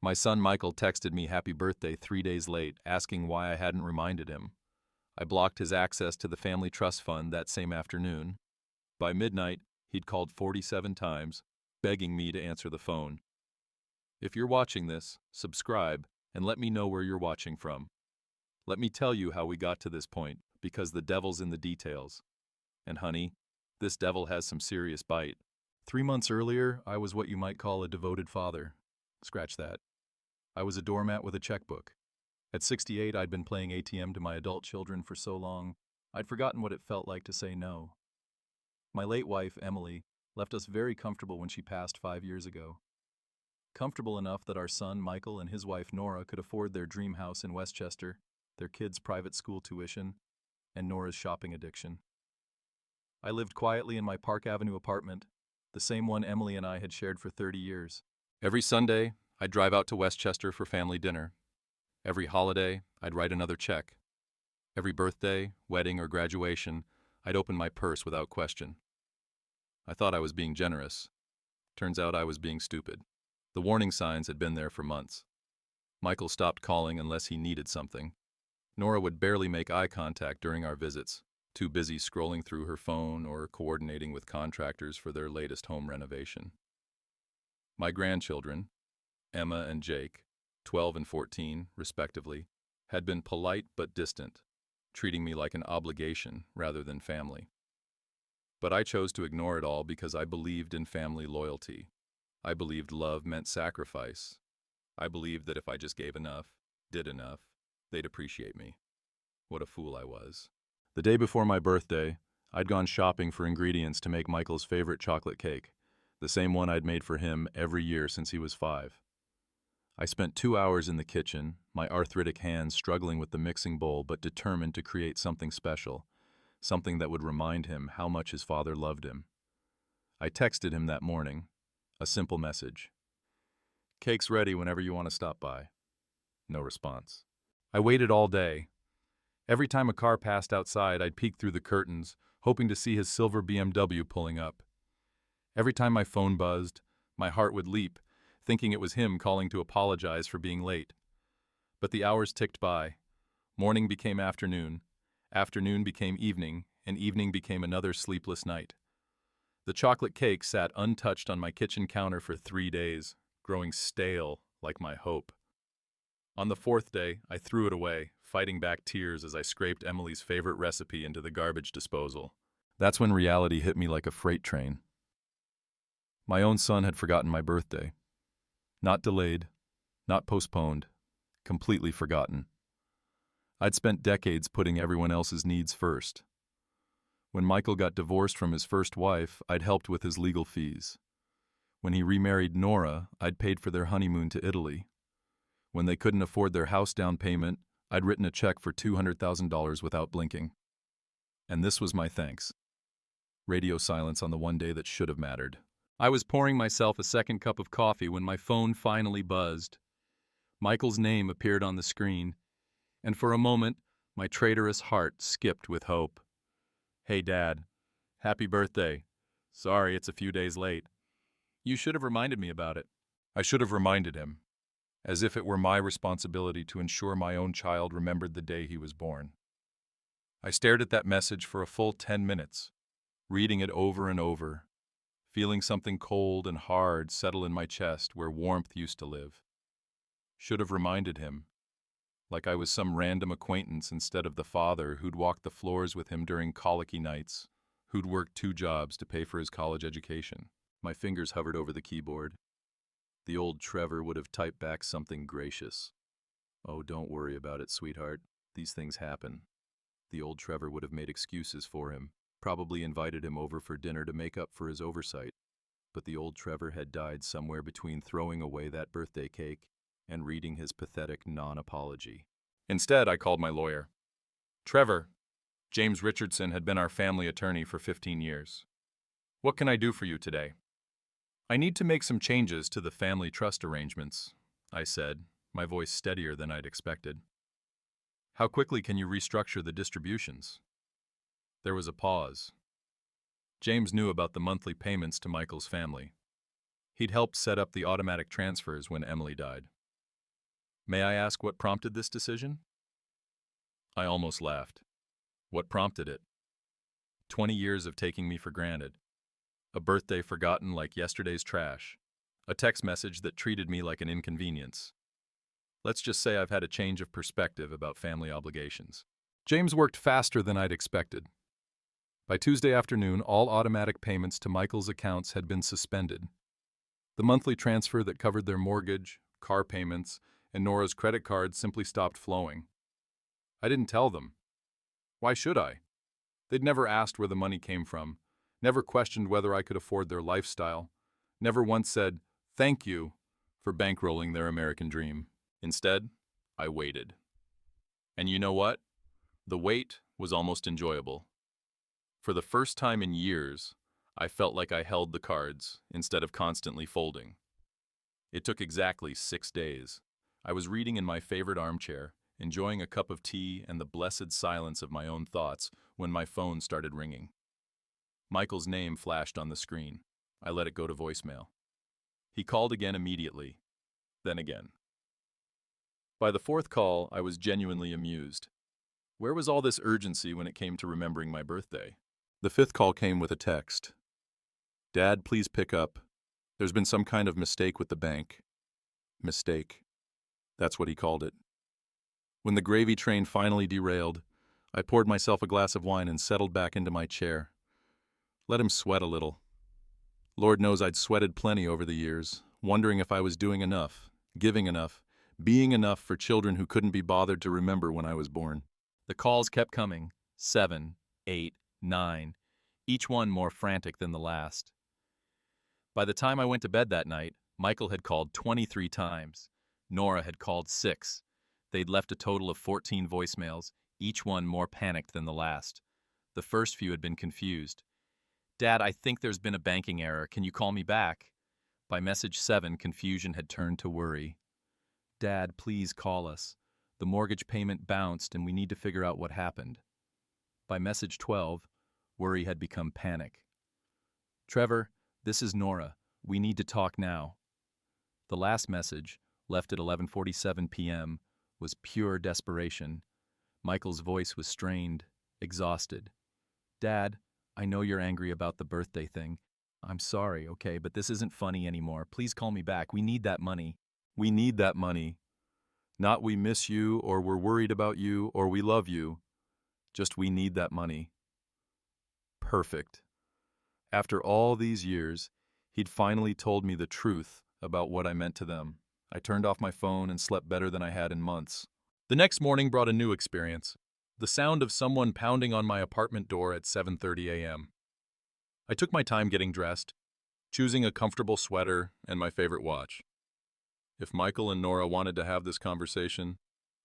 My son Michael texted me happy birthday 3 days late, asking why I hadn't reminded him. I blocked his access to the family trust fund that same afternoon. By midnight, he'd called 47 times, begging me to answer the phone. If you're watching this, subscribe and let me know where you're watching from. Let me tell you how we got to this point, because the devil's in the details. And honey, this devil has some serious bite. 3 months earlier, I was what you might call a devoted father. Scratch that. I was a doormat with a checkbook. At 68, I'd been playing ATM to my adult children for so long, I'd forgotten what it felt like to say no. My late wife, Emily, left us very comfortable when she passed 5 years ago. Comfortable enough that our son, Michael, and his wife, Nora, could afford their dream house in Westchester, their kids' private school tuition, and Nora's shopping addiction. I lived quietly in my Park Avenue apartment, the same one Emily and I had shared for 30 years. Every Sunday, I'd drive out to Westchester for family dinner. Every holiday, I'd write another check. Every birthday, wedding, or graduation, I'd open my purse without question. I thought I was being generous. Turns out I was being stupid. The warning signs had been there for months. Michael stopped calling unless he needed something. Nora would barely make eye contact during our visits, too busy scrolling through her phone or coordinating with contractors for their latest home renovation. My grandchildren, Emma and Jake, 12 and 14, respectively, had been polite but distant, treating me like an obligation rather than family. But I chose to ignore it all because I believed in family loyalty. I believed love meant sacrifice. I believed that if I just gave enough, did enough, they'd appreciate me. What a fool I was. The day before my birthday, I'd gone shopping for ingredients to make Michael's favorite chocolate cake, the same one I'd made for him every year since he was 5. I spent 2 hours in the kitchen, my arthritic hands struggling with the mixing bowl but determined to create something special, something that would remind him how much his father loved him. I texted him that morning, a simple message. "Cake's ready whenever you want to stop by." No response. I waited all day. Every time a car passed outside, I'd peek through the curtains, hoping to see his silver BMW pulling up. Every time my phone buzzed, my heart would leap, thinking it was him calling to apologize for being late. But the hours ticked by. Morning became afternoon became evening, and evening became another sleepless night. The chocolate cake sat untouched on my kitchen counter for 3 days, growing stale like my hope. On the 4th day, I threw it away, fighting back tears as I scraped Emily's favorite recipe into the garbage disposal. That's when reality hit me like a freight train. My own son had forgotten my birthday. Not delayed, not postponed, completely forgotten. I'd spent decades putting everyone else's needs first. When Michael got divorced from his first wife, I'd helped with his legal fees. When he remarried Nora, I'd paid for their honeymoon to Italy. When they couldn't afford their house down payment, I'd written a check for $200,000 without blinking. And this was my thanks. Radio silence on the one day that should have mattered. I was pouring myself a second cup of coffee when my phone finally buzzed. Michael's name appeared on the screen, and for a moment, my traitorous heart skipped with hope. "Hey, Dad. Happy birthday. Sorry it's a few days late. You should have reminded me about it." I should have reminded him, as if it were my responsibility to ensure my own child remembered the day he was born. I stared at that message for a full 10 minutes, reading it over and over, feeling something cold and hard settle in my chest where warmth used to live. Should have reminded him, like I was some random acquaintance instead of the father who'd walked the floors with him during colicky nights, who'd worked 2 jobs to pay for his college education. My fingers hovered over the keyboard. The old Trevor would have typed back something gracious. "Oh, don't worry about it, sweetheart. These things happen." The old Trevor would have made excuses for him, probably invited him over for dinner to make up for his oversight. But the old Trevor had died somewhere between throwing away that birthday cake and reading his pathetic non-apology. Instead, I called my lawyer. "Trevor, James Richardson had been our family attorney for 15 years. What can I do for you today?" "I need to make some changes to the family trust arrangements," I said, my voice steadier than I'd expected. "How quickly can you restructure the distributions?" There was a pause. James knew about the monthly payments to Michael's family. He'd helped set up the automatic transfers when Emily died. May I ask what prompted this decision? I almost laughed. What prompted it? 20 years of taking me for granted. A birthday forgotten like yesterday's trash. A text message that treated me like an inconvenience. Let's just say I've had a change of perspective about family obligations. James worked faster than I'd expected. By Tuesday afternoon, all automatic payments to Michael's accounts had been suspended. The monthly transfer that covered their mortgage, car payments, and Nora's credit card simply stopped flowing. I didn't tell them. Why should I? They'd never asked where the money came from, never questioned whether I could afford their lifestyle, never once said, "Thank you," for bankrolling their American dream. Instead, I waited. And you know what? The wait was almost enjoyable. For the first time in years, I felt like I held the cards instead of constantly folding. It took exactly 6 days. I was reading in my favorite armchair, enjoying a cup of tea and the blessed silence of my own thoughts when my phone started ringing. Michael's name flashed on the screen. I let it go to voicemail. He called again immediately, then again. By the fourth call, I was genuinely amused. Where was all this urgency when it came to remembering my birthday? The fifth call came with a text. "Dad, please pick up. There's been some kind of mistake with the bank." Mistake. That's what he called it. When the gravy train finally derailed, I poured myself a glass of wine and settled back into my chair. Let him sweat a little. Lord knows I'd sweated plenty over the years, wondering if I was doing enough, giving enough, being enough for children who couldn't be bothered to remember when I was born. The calls kept coming, 7, 8, 9, each one more frantic than the last. By the time I went to bed that night, Michael had called 23 times. Nora had called 6. They'd left a total of 14 voicemails, each one more panicked than the last. The first few had been confused. "Dad, I think there's been a banking error. Can you call me back?" By message 7, confusion had turned to worry. "Dad, please call us. The mortgage payment bounced and we need to figure out what happened." By message 12, worry had become panic. "Trevor, this is Nora. We need to talk now." The last message, left at 11:47 p.m., was pure desperation. Michael's voice was strained, exhausted. "Dad, I know you're angry about the birthday thing. I'm sorry, okay, but this isn't funny anymore. Please call me back. We need that money." We need that money. Not we miss you, or we're worried about you, or we love you. Just we need that money. Perfect. After all these years, he'd finally told me the truth about what I meant to them. I turned off my phone and slept better than I had in months. The next morning brought a new experience. The sound of someone pounding on my apartment door at 7:30 a.m. I took my time getting dressed, choosing a comfortable sweater and my favorite watch. If Michael and Nora wanted to have this conversation,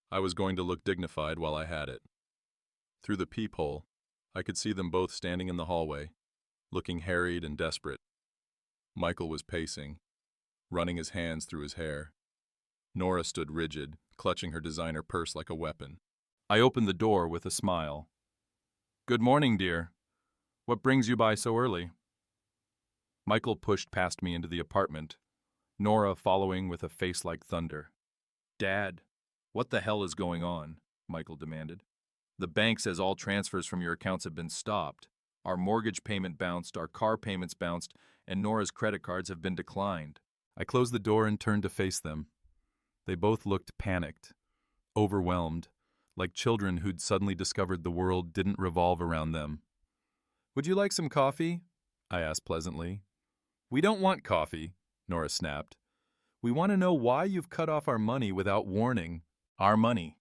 I was going to look dignified while I had it. Through the peephole, I could see them both standing in the hallway, looking harried and desperate. Michael was pacing, running his hands through his hair. Nora stood rigid, clutching her designer purse like a weapon. I opened the door with a smile. "Good morning, dear. What brings you by so early?" Michael pushed past me into the apartment, Nora following with a face like thunder. "Dad, what the hell is going on?" Michael demanded. "The bank says all transfers from your accounts have been stopped. Our mortgage payment bounced, our car payments bounced, and Nora's credit cards have been declined." I closed the door and turned to face them. They both looked panicked, overwhelmed, like children who'd suddenly discovered the world didn't revolve around them. "Would you like some coffee?" I asked pleasantly. "We don't want coffee," Nora snapped. "We want to know why you've cut off our money without warning. Our money."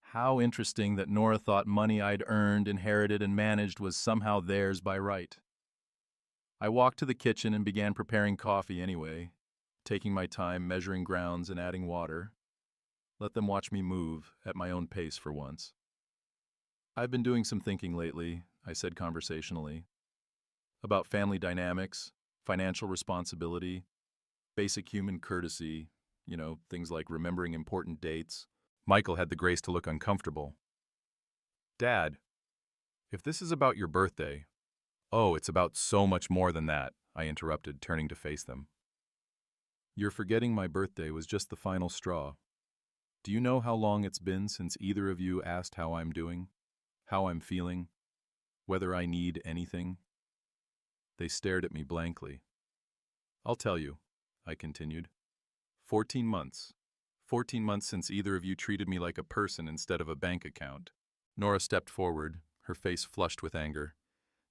How interesting that Nora thought money I'd earned, inherited, and managed was somehow theirs by right. I walked to the kitchen and began preparing coffee anyway, taking my time measuring grounds and adding water. Let them watch me move at my own pace for once. "I've been doing some thinking lately," I said conversationally, "about family dynamics, financial responsibility, basic human courtesy, things like remembering important dates." Michael had the grace to look uncomfortable. "Dad, if this is about your birthday..." "Oh, it's about so much more than that," I interrupted, turning to face them. "You're forgetting my birthday was just the final straw. Do you know how long it's been since either of you asked how I'm doing, how I'm feeling, whether I need anything?" They stared at me blankly. "I'll tell you," I continued. 14 months. 14 months since either of you treated me like a person instead of a bank account." Nora stepped forward, her face flushed with anger.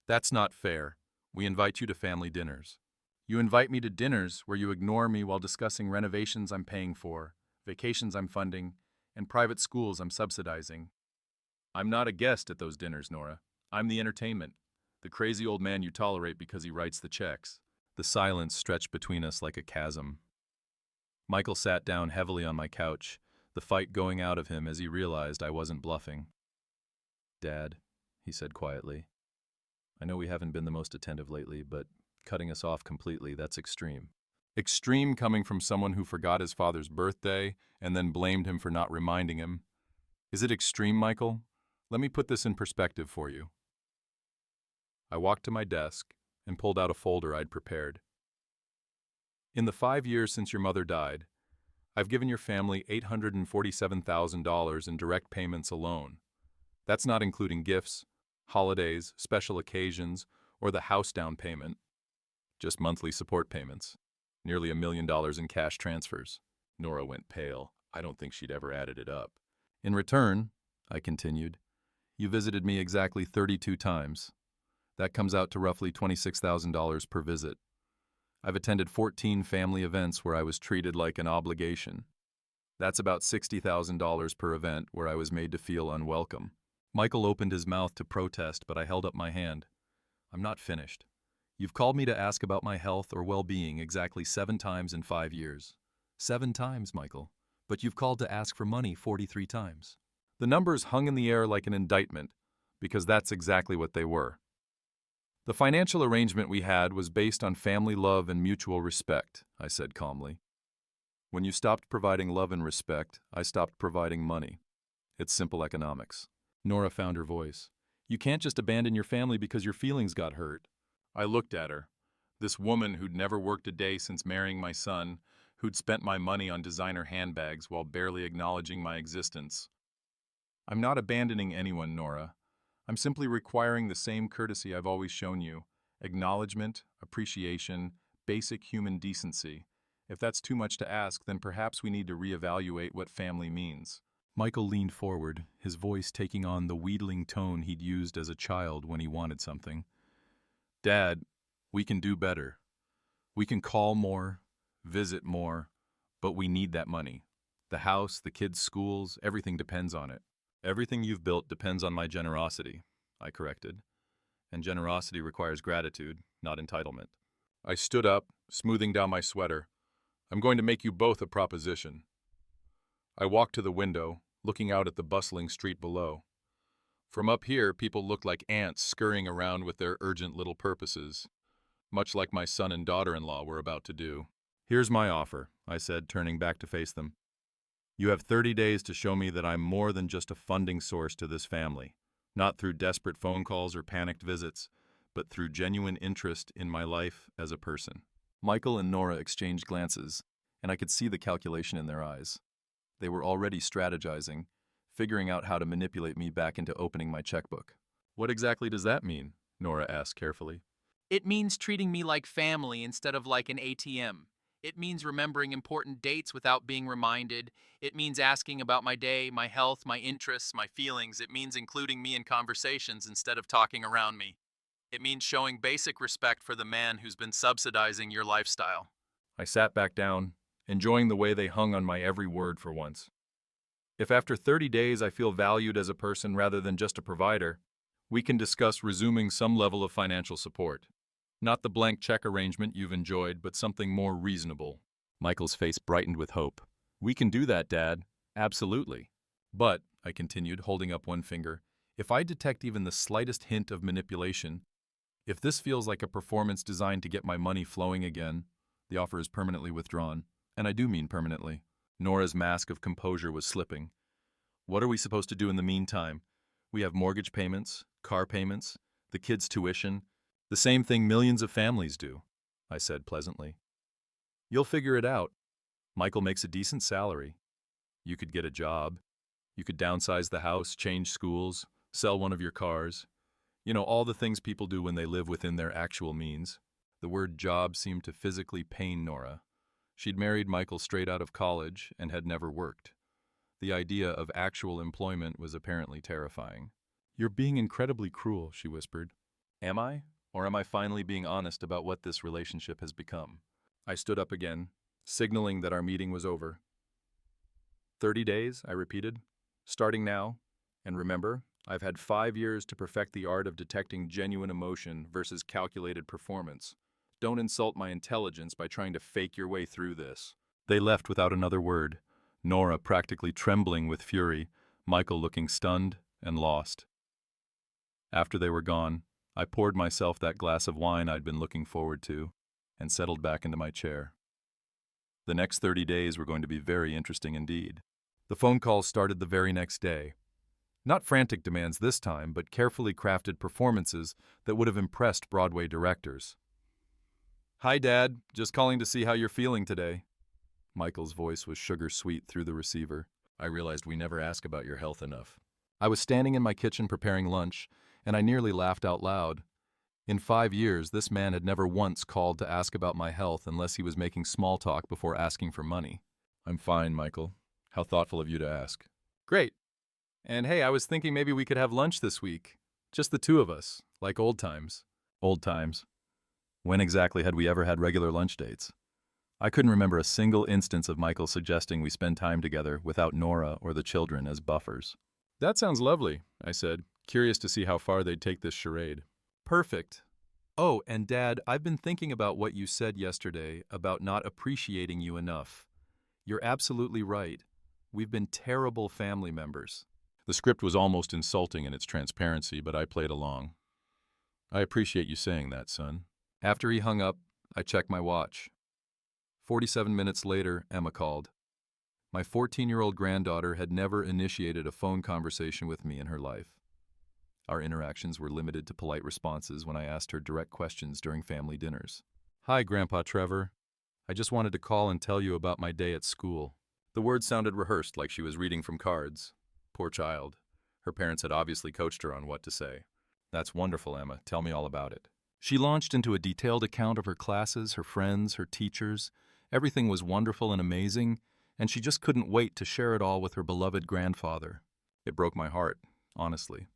"That's not fair. We invite you to family dinners. You invite me to dinners where you ignore me while discussing renovations I'm paying for, vacations I'm funding, and private schools I'm subsidizing. I'm not a guest at those dinners, Nora. I'm the entertainment, the crazy old man you tolerate because he writes the checks." The silence stretched between us like a chasm. Michael sat down heavily on my couch, the fight going out of him as he realized I wasn't bluffing. "Dad," he said quietly, "I know we haven't been the most attentive lately, but cutting us off completely, that's extreme." Extreme coming from someone who forgot his father's birthday and then blamed him for not reminding him. Is it extreme, Michael? Let me put this in perspective for you. I walked to my desk and pulled out a folder I'd prepared. "In the 5 years since your mother died, I've given your family $847,000 in direct payments alone. That's not including gifts, holidays, special occasions, or the house down payment. Just monthly support payments. Nearly $1 million in cash transfers." Nora went pale. I don't think she'd ever added it up. "In return," I continued, "you visited me exactly 32 times. That comes out to roughly $26,000 per visit. I've attended 14 family events where I was treated like an obligation. That's about $60,000 per event where I was made to feel unwelcome." Michael opened his mouth to protest, but I held up my hand. "I'm not finished. You've called me to ask about my health or well-being exactly 7 times in 5 years. 7 times, Michael. But you've called to ask for money 43 times. The numbers hung in the air like an indictment, because that's exactly what they were. "The financial arrangement we had was based on family love and mutual respect," I said calmly. "When you stopped providing love and respect, I stopped providing money. It's simple economics." Nora found her voice. "You can't just abandon your family because your feelings got hurt." I looked at her. This woman who'd never worked a day since marrying my son, who'd spent my money on designer handbags while barely acknowledging my existence. "I'm not abandoning anyone, Nora. I'm simply requiring the same courtesy I've always shown you. Acknowledgement, appreciation, basic human decency. If that's too much to ask, then perhaps we need to reevaluate what family means." Michael leaned forward, his voice taking on the wheedling tone he'd used as a child when he wanted something. "Dad, we can do better. We can call more, visit more, but we need that money. The house, the kids' schools, everything depends on it." "Everything you've built depends on my generosity," I corrected. "And generosity requires gratitude, not entitlement." I stood up, smoothing down my sweater. "I'm going to make you both a proposition." I walked to the window, looking out at the bustling street below. From up here, people looked like ants scurrying around with their urgent little purposes, much like my son and daughter-in-law were about to do. "Here's my offer," I said, turning back to face them. "You have 30 days to show me that I'm more than just a funding source to this family, not through desperate phone calls or panicked visits, but through genuine interest in my life as a person." Michael and Nora exchanged glances, and I could see the calculation in their eyes. They were already strategizing, figuring out how to manipulate me back into opening my checkbook. "What exactly does that mean?" Nora asked carefully. "It means treating me like family instead of like an ATM. It means remembering important dates without being reminded. It means asking about my day, my health, my interests, my feelings. It means including me in conversations instead of talking around me. It means showing basic respect for the man who's been subsidizing your lifestyle." I sat back down, enjoying the way they hung on my every word for once. "If after 30 days I feel valued as a person rather than just a provider, we can discuss resuming some level of financial support. Not the blank check arrangement you've enjoyed, but something more reasonable." Michael's face brightened with hope. "We can do that, Dad. Absolutely. But," I continued, holding up one finger, "if I detect even the slightest hint of manipulation, if this feels like a performance designed to get my money flowing again, the offer is permanently withdrawn. And I do mean permanently." Nora's mask of composure was slipping. "What are we supposed to do in the meantime? We have mortgage payments, car payments, the kids' tuition, the same thing millions of families do," I said pleasantly. "You'll figure it out. Michael makes a decent salary. You could get a job. You could downsize the house, change schools, sell one of your cars. You know, all the things people do when they live within their actual means. The word job seemed to physically pain Nora. She'd married Michael straight out of college and had never worked. The idea of actual employment was apparently terrifying. "You're being incredibly cruel," she whispered. Am I? Or am I finally being honest about what this relationship has become? I stood up again, signaling that our meeting was over. 30 days, I repeated. Starting now. And remember, I've had 5 years to perfect the art of detecting genuine emotion versus calculated performance. Don't insult my intelligence by trying to fake your way through this. They left without another word, Nora practically trembling with fury, Michael looking stunned and lost. After they were gone, I poured myself that glass of wine I'd been looking forward to and settled back into my chair. The next 30 days were going to be very interesting indeed. The phone calls started the very next day. Not frantic demands this time, but carefully crafted performances that would have impressed Broadway directors. "Hi, Dad. Just calling to see how you're feeling today." Michael's voice was sugar-sweet through the receiver. I realized we never ask about your health enough. I was standing in my kitchen preparing lunch, and I nearly laughed out loud. In 5 years, this man had never once called to ask about my health unless he was making small talk before asking for money. "I'm fine, Michael. How thoughtful of you to ask." "Great. And hey, I was thinking maybe we could have lunch this week. Just the two of us, like old times." Old times? When exactly had we ever had regular lunch dates? I couldn't remember a single instance of Michael suggesting we spend time together without Nora or the children as buffers. "That sounds lovely," I said, curious to see how far they'd take this charade. "Perfect. Oh, and Dad, I've been thinking about what you said yesterday about not appreciating you enough. You're absolutely right. We've been terrible family members." The script was almost insulting in its transparency, but I played along. "I appreciate you saying that, son." After he hung up, I checked my watch. 47 minutes later, Emma called. My 14-year-old granddaughter had never initiated a phone conversation with me in her life. Our interactions were limited to polite responses when I asked her direct questions during family dinners. "Hi, Grandpa Trevor. I just wanted to call and tell you about my day at school." The words sounded rehearsed, like she was reading from cards. Poor child. Her parents had obviously coached her on what to say. "That's wonderful, Emma. Tell me all about it." She launched into a detailed account of her classes, her friends, her teachers. Everything was wonderful and amazing, and she just couldn't wait to share it all with her beloved grandfather. It broke my heart, honestly.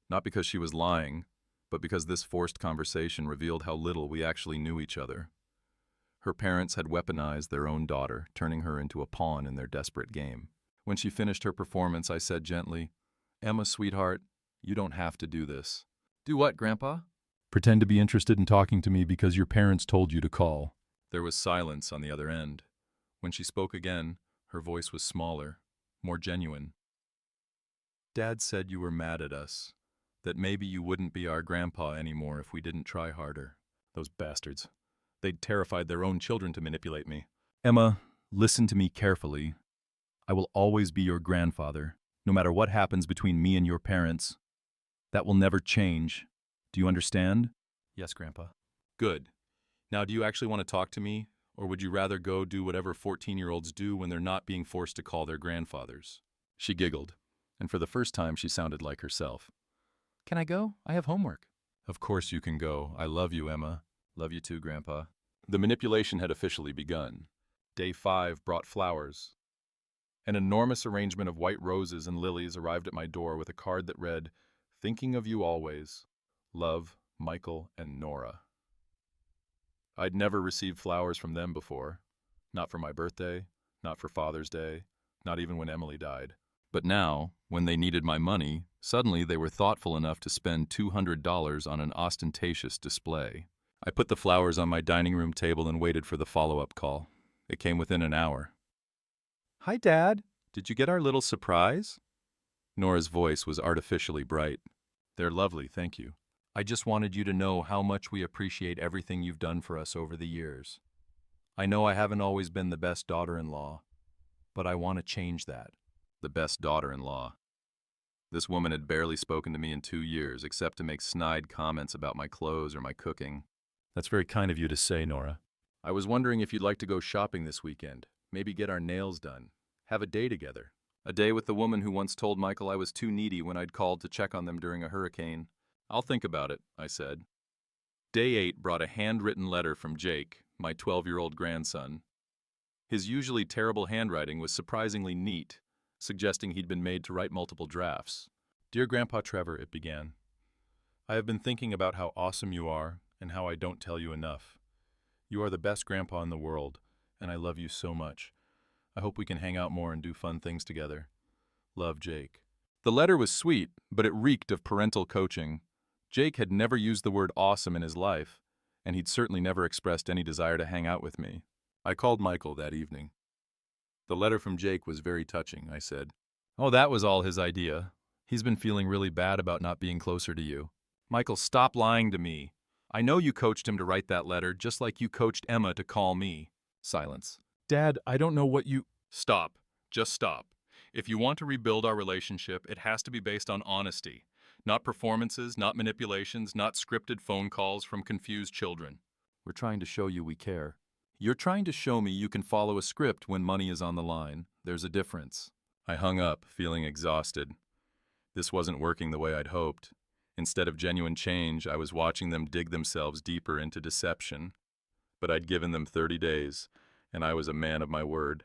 Not because she was lying, but because this forced conversation revealed how little we actually knew each other. Her parents had weaponized their own daughter, turning her into a pawn in their desperate game. When she finished her performance, I said gently, "Emma, sweetheart, you don't have to do this." "Do what, Grandpa?" "Pretend to be interested in talking to me because your parents told you to call." There was silence on the other end. When she spoke again, her voice was smaller, more genuine. "Dad said you were mad at us, that maybe you wouldn't be our grandpa anymore if we didn't try harder. Those bastards. They'd terrified their own children to manipulate me." "Emma, listen to me carefully. I will always be your grandfather, no matter what happens between me and your parents. That will never change. Do you understand?" "Yes, Grandpa." "Good. Now, do you actually want to talk to me, or would you rather go do whatever 14-year-olds do when they're not being forced to call their grandfathers?" She giggled, and for the first time she sounded like herself. "Can I go? I have homework." "Of course you can go. I love you, Emma." "Love you too, Grandpa." The manipulation had officially begun. Day 5 brought flowers. An enormous arrangement of white roses and lilies arrived at my door with a card that read, "Thinking of you always. Love, Michael and Nora." I'd never received flowers from them before. Not for my birthday, not for Father's Day, not even when Emily died. But now, when they needed my money, suddenly they were thoughtful enough to spend $200 on an ostentatious display. I put the flowers on my dining room table and waited for the follow-up call. It came within an hour. "Hi, Dad. Did you get our little surprise?" Nora's voice was artificially bright. "They're lovely, thank you. I just wanted you to know how much we appreciate everything you've done for us over the years. I know I haven't always been the best daughter-in-law, but I want to change that." The best daughter-in-law. This woman had barely spoken to me in 2 years, except to make snide comments about my clothes or my cooking. "That's very kind of you to say, Nora. I was wondering if you'd like to go shopping this weekend. Maybe get our nails done. Have a day together. A day with the woman who once told Michael I was too needy when I'd called to check on them during a hurricane. I'll think about it, I said. Day 8 brought a handwritten letter from Jake, my 12-year-old grandson. His usually terrible handwriting was surprisingly neat, suggesting he'd been made to write multiple drafts. Dear Grandpa Trevor, it began. I have been thinking about how awesome you are and how I don't tell you enough. You are the best grandpa in the world, and I love you so much. I hope we can hang out more and do fun things together. Love, Jake. The letter was sweet, but it reeked of parental coaching. Jake had never used the word awesome in his life, and he'd certainly never expressed any desire to hang out with me. I called Michael that evening. The letter from Jake was very touching, I said. Oh, that was all his idea. He's been feeling really bad about not being closer to you. Michael, stop lying to me. I know you coached him to write that letter, just like you coached Emma to call me. Silence. Dad, I don't know what you... Stop. Just stop. If you want to rebuild our relationship, it has to be based on honesty. Not performances, not manipulations, not scripted phone calls from confused children. We're trying to show you we care. You're trying to show me you can follow a script when money is on the line. There's a difference. I hung up, feeling exhausted. This wasn't working the way I'd hoped. Instead of genuine change, I was watching them dig themselves deeper into deception. But I'd given them 30 days, and I was a man of my word.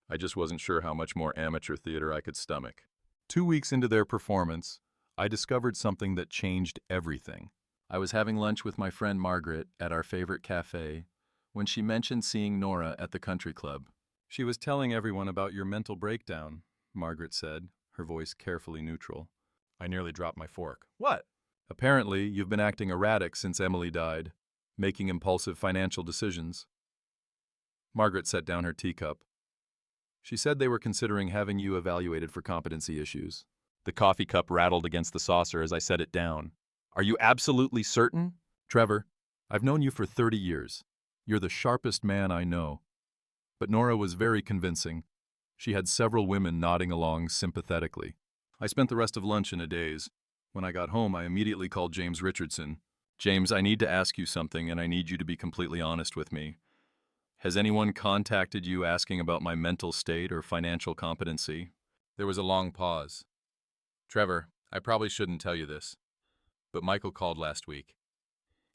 I just wasn't sure how much more amateur theater I could stomach. 2 weeks into their performance, I discovered something that changed everything. I was having lunch with my friend Margaret at our favorite cafe when she mentioned seeing Nora at the country club. She was telling everyone about your mental breakdown, Margaret said, her voice carefully neutral. I nearly dropped my fork. What? Apparently, you've been acting erratic since Emily died, making impulsive financial decisions. Margaret set down her teacup. She said they were considering having you evaluated for competency issues. The coffee cup rattled against the saucer as I set it down. Are you absolutely certain? Trevor, I've known you for 30 years. You're the sharpest man I know. But Nora was very convincing. She had several women nodding along sympathetically. I spent the rest of lunch in a daze. When I got home, I immediately called James Richardson. James, I need to ask you something, and I need you to be completely honest with me. Has anyone contacted you asking about my mental state or financial competency? There was a long pause. Trevor, I probably shouldn't tell you this, but Michael called last week.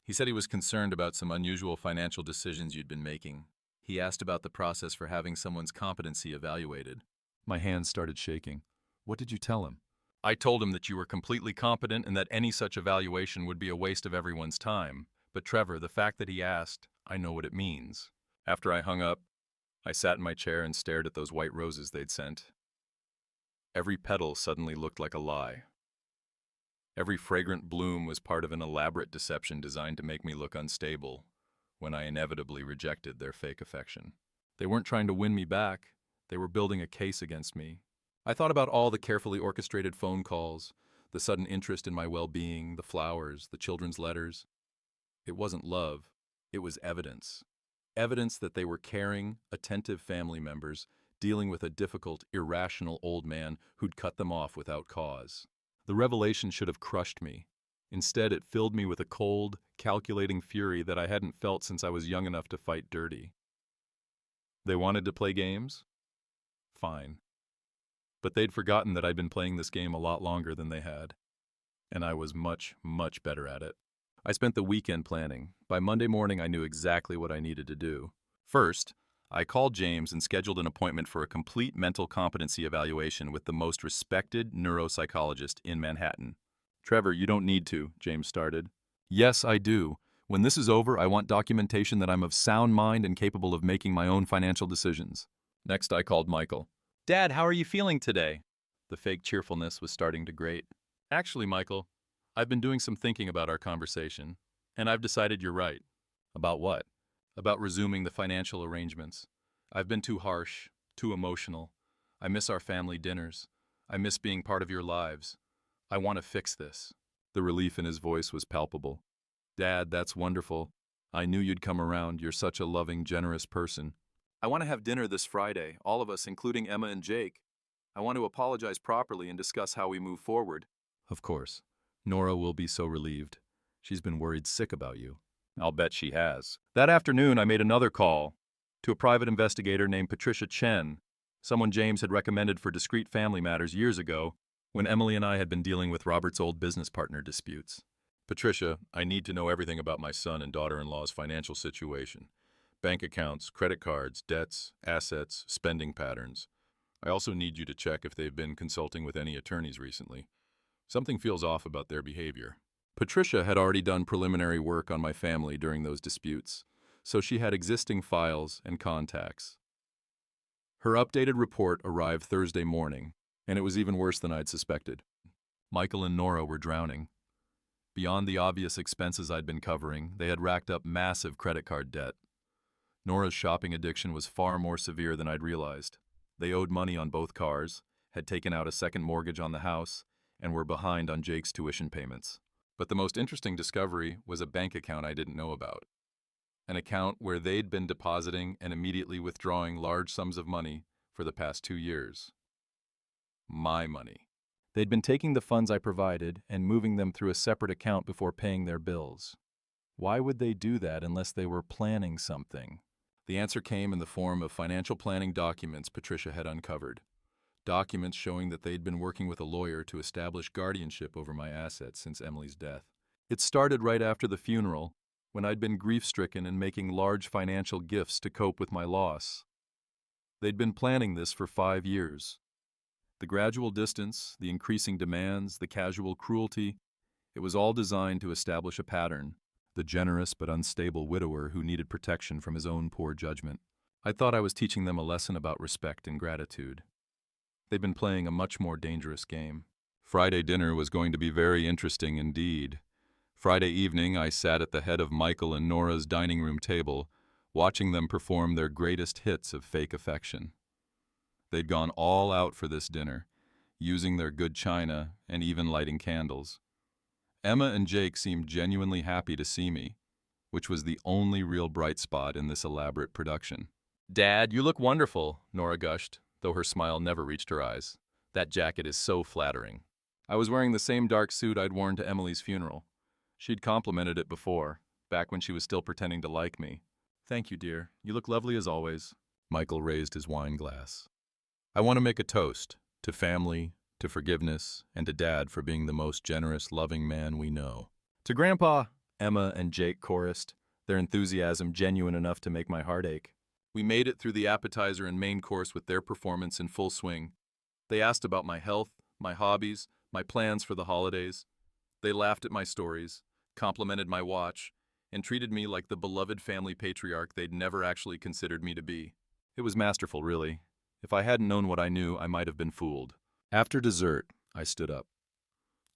He said he was concerned about some unusual financial decisions you'd been making. He asked about the process for having someone's competency evaluated. My hands started shaking. What did you tell him? I told him that you were completely competent and that any such evaluation would be a waste of everyone's time. But Trevor, the fact that he asked, I know what it means. After I hung up, I sat in my chair and stared at those white roses they'd sent. Every petal suddenly looked like a lie. Every fragrant bloom was part of an elaborate deception designed to make me look unstable, when I inevitably rejected their fake affection. They weren't trying to win me back. They were building a case against me. I thought about all the carefully orchestrated phone calls, the sudden interest in my well-being, the flowers, the children's letters. It wasn't love. It was evidence. Evidence that they were caring, attentive family members dealing with a difficult, irrational old man who'd cut them off without cause. The revelation should have crushed me. Instead, it filled me with a cold, calculating fury that I hadn't felt since I was young enough to fight dirty. They wanted to play games? Fine. But they'd forgotten that I'd been playing this game a lot longer than they had. And I was much, much better at it. I spent the weekend planning. By Monday morning, I knew exactly what I needed to do. First, I called James and scheduled an appointment for a complete mental competency evaluation with the most respected neuropsychologist in Manhattan. Trevor, you don't need to, James started. Yes, I do. When this is over, I want documentation that I'm of sound mind and capable of making my own financial decisions. Next, I called Michael. Dad, how are you feeling today? The fake cheerfulness was starting to grate. Actually, Michael, I've been doing some thinking about our conversation, and I've decided you're right. About what? About resuming the financial arrangements. I've been too harsh, too emotional. I miss our family dinners. I miss being part of your lives. I want to fix this. The relief in his voice was palpable. Dad, that's wonderful. I knew you'd come around. You're such a loving, generous person. I want to have dinner this Friday, all of us, including Emma and Jake. I want to apologize properly and discuss how we move forward. Of course. Nora will be so relieved. She's been worried sick about you. I'll bet she has. That afternoon, I made another call to a private investigator named Patricia Chen. someone James had recommended for discreet family matters years ago when Emily and I had been dealing with Robert's old business partner disputes. Patricia, I need to know everything about my son and daughter-in-law's financial situation. Bank accounts, credit cards, debts, assets, spending patterns. I also need you to check if they've been consulting with any attorneys recently. Something feels off about their behavior. Patricia had already done preliminary work on my family during those disputes, so she had existing files and contacts. Her updated report arrived Thursday morning, and it was even worse than I'd suspected. Michael and Nora were drowning. Beyond the obvious expenses I'd been covering, they had racked up massive credit card debt. Nora's shopping addiction was far more severe than I'd realized. They owed money on both cars, had taken out a second mortgage on the house, and were behind on Jake's tuition payments. But the most interesting discovery was a bank account I didn't know about. An account where they'd been depositing and immediately withdrawing large sums of money for the past 2 years. My money. They'd been taking the funds I provided and moving them through a separate account before paying their bills. Why would they do that unless they were planning something? The answer came in the form of financial planning documents Patricia had uncovered. Documents showing that they'd been working with a lawyer to establish guardianship over my assets since Emily's death. It started right after the funeral, when I'd been grief-stricken and making large financial gifts to cope with my loss. They'd been planning this for 5 years. The gradual distance, the increasing demands, the casual cruelty, it was all designed to establish a pattern. The generous but unstable widower who needed protection from his own poor judgment. I thought I was teaching them a lesson about respect and gratitude. They'd been playing a much more dangerous game. Friday dinner was going to be very interesting indeed. Friday evening, I sat at the head of Michael and Nora's dining room table, watching them perform their greatest hits of fake affection. They'd gone all out for this dinner, using their good china and even lighting candles. Emma and Jake seemed genuinely happy to see me, which was the only real bright spot in this elaborate production. "Dad, you look wonderful," Nora gushed, though her smile never reached her eyes. "That jacket is so flattering." I was wearing the same dark suit I'd worn to Emily's funeral. She'd complimented it before, back when she was still pretending to like me. "Thank you, dear. You look lovely as always." Michael raised his wine glass. "I want to make a toast to family, to forgiveness, and to Dad for being the most generous, loving man we know." "To Grandpa," Emma and Jake chorused, their enthusiasm genuine enough to make my heart ache. We made it through the appetizer and main course with their performance in full swing. They asked about my health, my hobbies, my plans for the holidays. They laughed at my stories, complimented my watch, and treated me like the beloved family patriarch they'd never actually considered me to be. It was masterful, really. If I hadn't known what I knew, I might have been fooled. After dessert, I stood up.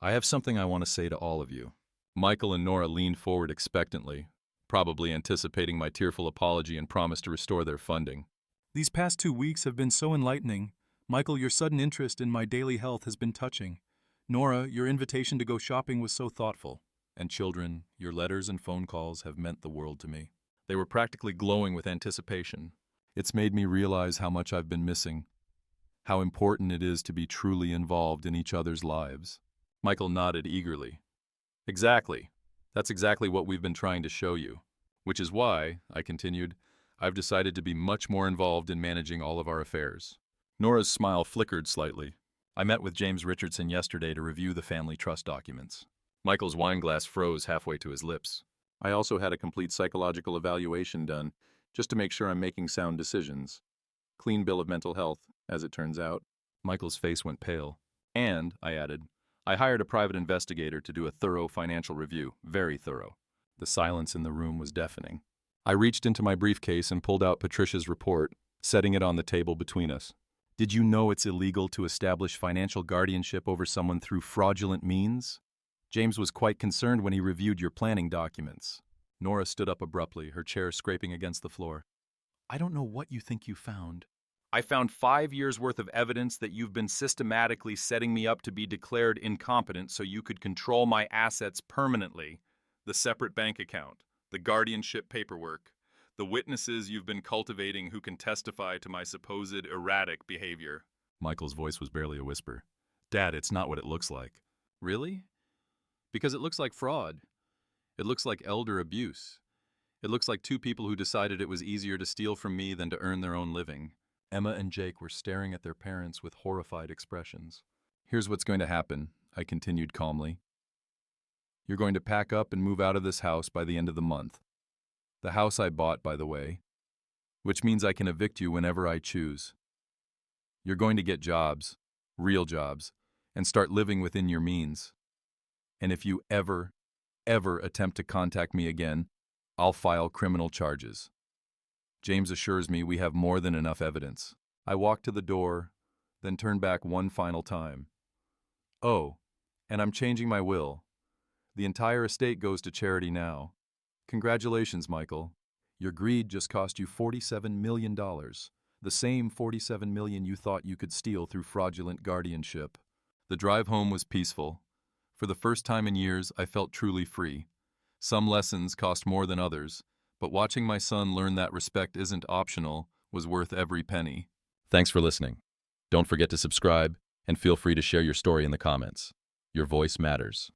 "I have something I want to say to all of you." Michael and Nora leaned forward expectantly, probably anticipating my tearful apology and promise to restore their funding. "These past 2 weeks have been so enlightening. Michael, your sudden interest in my daily health has been touching. Nora, your invitation to go shopping was so thoughtful. And children, your letters and phone calls have meant the world to me." They were practically glowing with anticipation. It's made me realize how much I've been missing, how important it is to be truly involved in each other's lives. Michael nodded eagerly. "Exactly. That's exactly what we've been trying to show you. Which is why," I continued, "I've decided to be much more involved in managing all of our affairs." Nora's smile flickered slightly. "I met with James Richardson yesterday to review the family trust documents." Michael's wine glass froze halfway to his lips. "I also had a complete psychological evaluation done, just to make sure I'm making sound decisions. Clean bill of mental health, as it turns out." Michael's face went pale. "And," I added, "I hired a private investigator to do a thorough financial review, very thorough." The silence in the room was deafening. I reached into my briefcase and pulled out Patricia's report, setting it on the table between us. "Did you know it's illegal to establish financial guardianship over someone through fraudulent means? James was quite concerned when he reviewed your planning documents." Nora stood up abruptly, her chair scraping against the floor. "I don't know what you think you found." "I found 5 years' worth of evidence that you've been systematically setting me up to be declared incompetent so you could control my assets permanently. The separate bank account, the guardianship paperwork, the witnesses you've been cultivating who can testify to my supposed erratic behavior." Michael's voice was barely a whisper. "Dad, it's not what it looks like." "Really? Because it looks like fraud. It looks like elder abuse. It looks like two people who decided it was easier to steal from me than to earn their own living. Emma and Jake were staring at their parents with horrified expressions. Here's what's going to happen, I continued calmly. You're going to pack up and move out of this house by the end of the month. The house I bought, by the way, which means I can evict you whenever I choose. You're going to get jobs, real jobs, and start living within your means. And if you ever attempt to contact me again, I'll file criminal charges. James assures me we have more than enough evidence. I walk to the door, then turn back one final time. Oh, and I'm changing my will. The entire estate goes to charity now. Congratulations, Michael. Your greed just cost you $47 million, the same $47 million you thought you could steal through fraudulent guardianship. The drive home was peaceful. For the first time in years, I felt truly free. Some lessons cost more than others, but watching my son learn that respect isn't optional was worth every penny. Thanks for listening. Don't forget to subscribe, and feel free to share your story in the comments. Your voice matters.